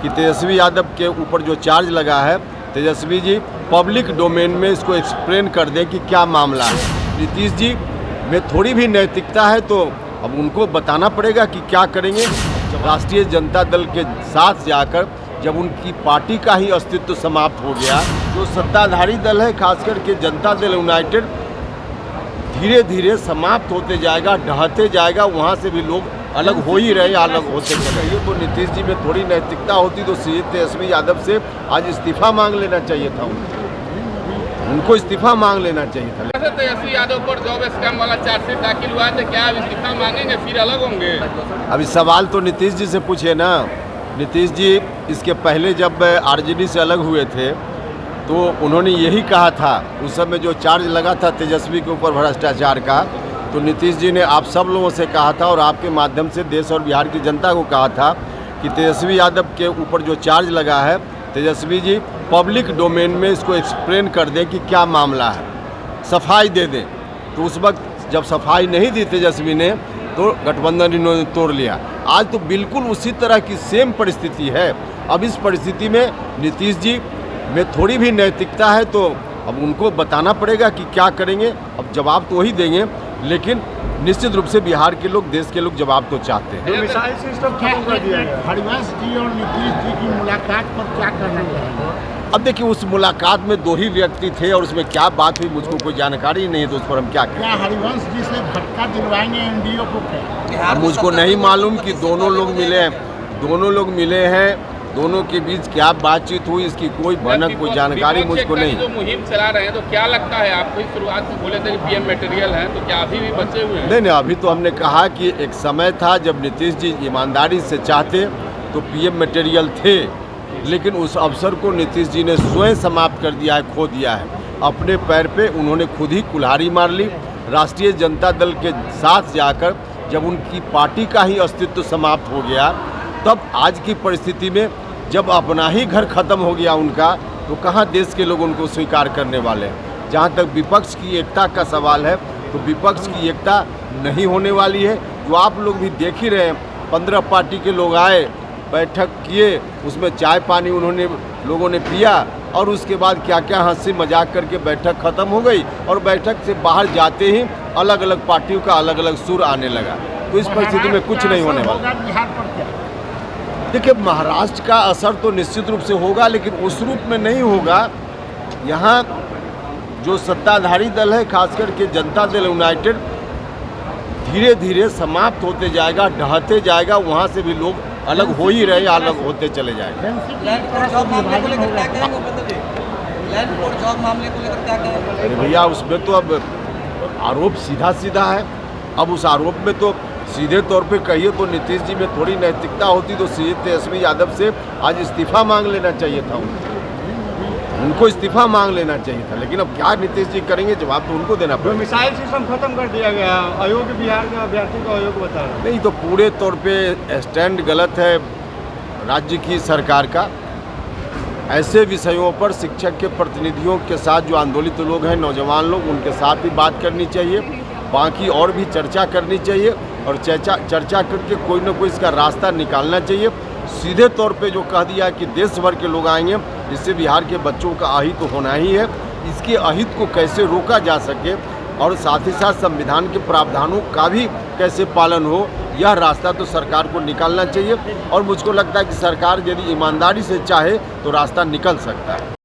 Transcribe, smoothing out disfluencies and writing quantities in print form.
कि तेजस्वी यादव के ऊपर जो चार्ज लगा है, तेजस्वी जी पब्लिक डोमेन में इसको एक्सप्लेन कर दें कि क्या मामला है। नीतीश जी में थोड़ी भी नैतिकता है तो अब उनको बताना पड़ेगा कि क्या करेंगे। राष्ट्रीय जनता दल के साथ जाकर जब उनकी पार्टी का ही अस्तित्व समाप्त हो गया, जो सत्ताधारी दल है खासकर के जनता दल यूनाइटेड धीरे धीरे समाप्त होते जाएगा, ढहते जाएगा। वहाँ से भी लोग अलग हो ही रहे, अलग होते चले। ये तो नीतीश जी में थोड़ी नैतिकता होती तो तेजस्वी यादव से आज इस्तीफा मांग लेना चाहिए था। उनको इस्तीफा मांग लेना चाहिए था। तेजस्वी यादव पर जॉब स्कैम वाला चार्जशीट दाखिल हुआ है, तो क्या अब इस्तीफा मांगेंगे फिर अलग होंगे? अभी सवाल तो नीतीश जी से पूछे ना। नीतीश जी इसके पहले जब आरजेडी से अलग हुए थे तो उन्होंने यही कहा था, उस समय जो चार्ज लगा था तेजस्वी के ऊपर भ्रष्टाचार का, तो नीतीश जी ने आप सब लोगों से कहा था और आपके माध्यम से देश और बिहार की जनता को कहा था कि तेजस्वी यादव के ऊपर जो चार्ज लगा है, तेजस्वी जी पब्लिक डोमेन में इसको एक्सप्लेन कर दें कि क्या मामला है, सफाई दे दें। तो उस वक्त जब सफाई नहीं दी तेजस्वी ने तो गठबंधन इन्होंने तोड़ लिया। आज तो बिल्कुल उसी तरह की सेम परिस्थिति है। अब इस परिस्थिति में नीतीश जी में थोड़ी भी नैतिकता है तो अब उनको बताना पड़ेगा कि क्या करेंगे। अब जवाब तो वही देंगे, लेकिन निश्चित रूप से बिहार के लोग, देश के लोग जवाब तो चाहते हैं। मिसाइल सिस्टम खत्म कर दिया गया। हरिवंश जी और नीतीश जी की मुलाकात पर क्या करना चाहिए? अब देखिए, उस मुलाकात में दो ही व्यक्ति थे और उसमें क्या बात हुई मुझको कोई जानकारी नहीं है, तो उस पर हम क्या करें। क्या हरिवंश जी से झटका दिलवाएंगे एनडीओ को? अब मुझको नहीं मालूम कि दोनों लोग मिले हैं, दोनों के बीच क्या बातचीत हुई, इसकी कोई भनक, कोई जानकारी मुझको नहीं। जो मुहिम चला रहे हैं तो क्या लगता है आपको? शुरुआत में बोले थे कि पीएम मटेरियल है, तो क्या अभी भी बचे हुए हैं? नहीं, अभी तो हमने कहा कि एक समय था जब नीतीश जी ईमानदारी से चाहते तो पीएम मटेरियल थे, लेकिन उस अवसर को नीतीश जी ने स्वयं समाप्त कर दिया है, खो दिया है। अपने पैर पे उन्होंने खुद ही कुल्हाड़ी मार ली। राष्ट्रीय जनता दल के साथ जाकर जब उनकी पार्टी का ही अस्तित्व समाप्त हो गया, तब आज की परिस्थिति में जब अपना ही घर खत्म हो गया उनका, तो कहाँ देश के लोग उनको स्वीकार करने वाले हैं। जहाँ तक विपक्ष की एकता का सवाल है तो विपक्ष की एकता नहीं होने वाली है। जो आप लोग भी देख ही रहे हैं, 15 पार्टी के लोग आए, बैठक किए, उसमें चाय पानी लोगों ने पिया और उसके बाद क्या क्या हंसी मजाक करके बैठक खत्म हो गई और बैठक से बाहर जाते ही अलग अलग पार्टियों का अलग अलग सुर आने लगा। तो इस परिस्थिति में कुछ नहीं होने वाला। बिहार पर क्या? देखिए, महाराष्ट्र का असर तो निश्चित रूप से होगा, लेकिन उस रूप में नहीं होगा। यहाँ जो सत्ताधारी दल है खासकर के जनता दल यूनाइटेड धीरे धीरे समाप्त होते जाएगा, ढहते जाएगा। वहाँ से भी लोग अलग हो ही रहे, अलग होते चले जाएंगे। अरे भैया, उसमें तो अब आरोप सीधा सीधा है। अब उस आरोप में तो सीधे तौर पे कहिए तो नीतीश जी में थोड़ी नैतिकता होती तो तेजस्वी यादव से आज इस्तीफा मांग लेना चाहिए था। उनको इस्तीफा मांग लेना चाहिए था, लेकिन अब क्या नीतीश जी करेंगे, जवाब तो उनको देना पड़ेगा। मिसाइल सिस्टम खत्म कर दिया गया, अयोग्य बिहार के अभ्यर्थी को अयोग्य बता रहा है। नहीं, तो पूरे तौर पे स्टैंड गलत है राज्य की सरकार का। ऐसे विषयों पर शिक्षक के प्रतिनिधियों के साथ जो आंदोलित लोग हैं, नौजवान लोग, उनके साथ भी बात करनी चाहिए। बाकी और भी चर्चा करनी चाहिए और चर्चा करके कोई ना कोई इसका रास्ता निकालना चाहिए। सीधे तौर पे जो कह दिया कि देश भर के लोग आएंगे, इससे बिहार के बच्चों का अहित तो होना ही है। इसके अहित को कैसे रोका जा सके और साथ ही साथ संविधान के प्रावधानों का भी कैसे पालन हो, यह रास्ता तो सरकार को निकालना चाहिए। और मुझको लगता है कि सरकार यदि ईमानदारी से चाहे तो रास्ता निकल सकता है।